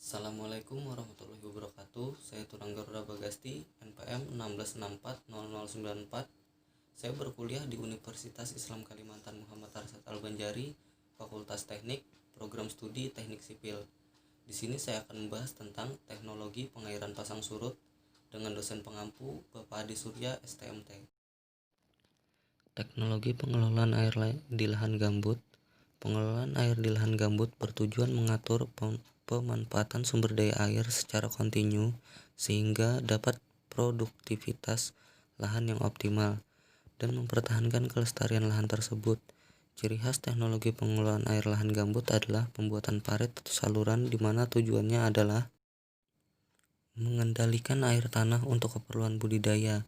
Assalamualaikum warahmatullahi wabarakatuh. Saya Turang Garuda Bagasti, NPM 16640094. Saya berkuliah di Universitas Islam Kalimantan Muhammad Arsad Al-Banjari, Fakultas Teknik, Program Studi Teknik Sipil. Di sini saya akan membahas tentang teknologi pengairan pasang surut dengan dosen pengampu Bapak Adi Surya, STMT. Teknologi pengelolaan air di lahan gambut. Pengelolaan air di lahan gambut bertujuan mengatur pemanfaatan sumber daya air secara kontinu sehingga dapat produktivitas lahan yang optimal dan mempertahankan kelestarian lahan tersebut. Ciri khas teknologi pengelolaan air lahan gambut adalah pembuatan parit atau saluran di mana tujuannya adalah mengendalikan air tanah untuk keperluan budidaya.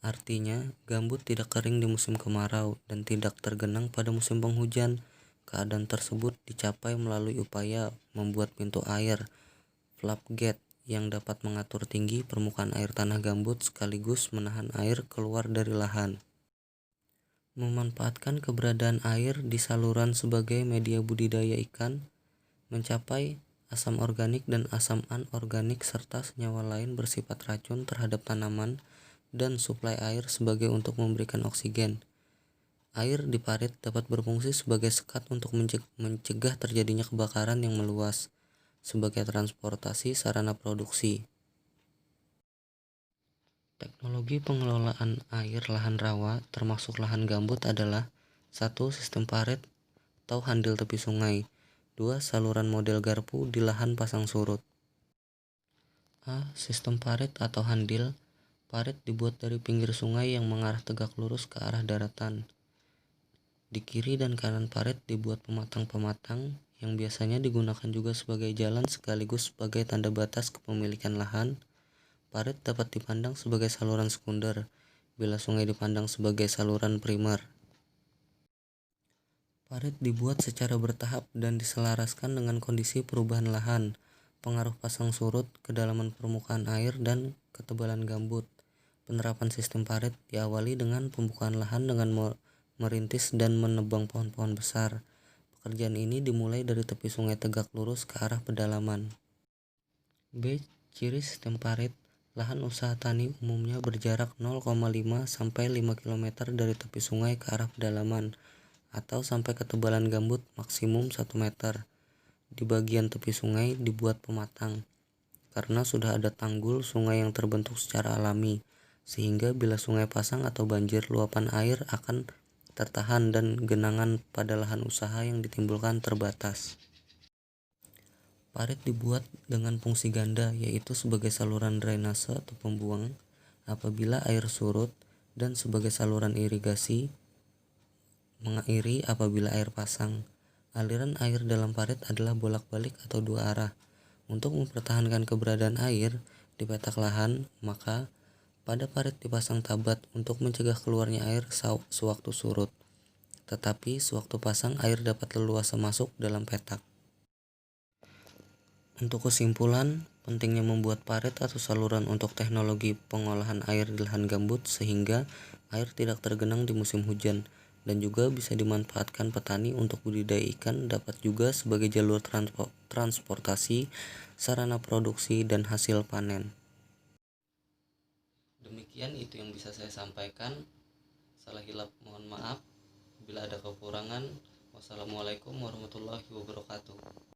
Artinya, gambut tidak kering di musim kemarau dan tidak tergenang pada musim penghujan. Keadaan tersebut dicapai melalui upaya membuat pintu air floodgate yang dapat mengatur tinggi permukaan air tanah gambut sekaligus menahan air keluar dari lahan. Memanfaatkan keberadaan air di saluran sebagai media budidaya ikan, mencapai asam organik dan asam anorganik serta senyawa lain bersifat racun terhadap tanaman, dan suplai air sebagai untuk memberikan oksigen. Air di parit dapat berfungsi sebagai sekat untuk mencegah terjadinya kebakaran yang meluas, sebagai transportasi sarana produksi. Teknologi pengelolaan air lahan rawa termasuk lahan gambut adalah 1. Sistem parit atau handil tepi sungai. 2. Saluran model garpu di lahan pasang surut. A. Sistem parit atau handil. Parit dibuat dari pinggir sungai yang mengarah tegak lurus ke arah daratan. Di kiri dan kanan parit dibuat pematang-pematang yang biasanya digunakan juga sebagai jalan sekaligus sebagai tanda batas kepemilikan lahan. Parit dapat dipandang sebagai saluran sekunder, bila sungai dipandang sebagai saluran primer. Parit dibuat secara bertahap dan diselaraskan dengan kondisi perubahan lahan, pengaruh pasang surut, kedalaman permukaan air, dan ketebalan gambut. Penerapan sistem parit diawali dengan pembukaan lahan dengan merintis dan menebang pohon-pohon besar. Pekerjaan ini dimulai dari tepi sungai tegak lurus ke arah pedalaman. B. Ciri sistem parit. Lahan usaha tani umumnya berjarak 0,5 sampai 5 km dari tepi sungai ke arah pedalaman atau sampai ketebalan gambut maksimum 1 meter. Di bagian tepi sungai dibuat pematang karena sudah ada tanggul sungai yang terbentuk secara alami, sehingga bila sungai pasang atau banjir, luapan air akan tertahan dan genangan pada lahan usaha yang ditimbulkan terbatas. Parit dibuat dengan fungsi ganda, yaitu sebagai saluran drainase atau pembuang apabila air surut dan sebagai saluran irigasi mengairi apabila air pasang. Aliran air dalam parit adalah bolak-balik atau dua arah. Untuk mempertahankan keberadaan air di petak lahan, maka pada parit dipasang tabat untuk mencegah keluarnya air sewaktu surut, tetapi sewaktu pasang air dapat leluasa masuk dalam petak. Untuk kesimpulan, pentingnya membuat parit atau saluran untuk teknologi pengolahan air di lahan gambut sehingga air tidak tergenang di musim hujan, dan juga bisa dimanfaatkan petani untuk budidaya ikan, dapat juga sebagai jalur transportasi, sarana produksi, dan hasil panen. Demikian itu yang bisa saya sampaikan. Salah hilap mohon maaf. Bila ada kekurangan, wassalamualaikum warahmatullahi wabarakatuh.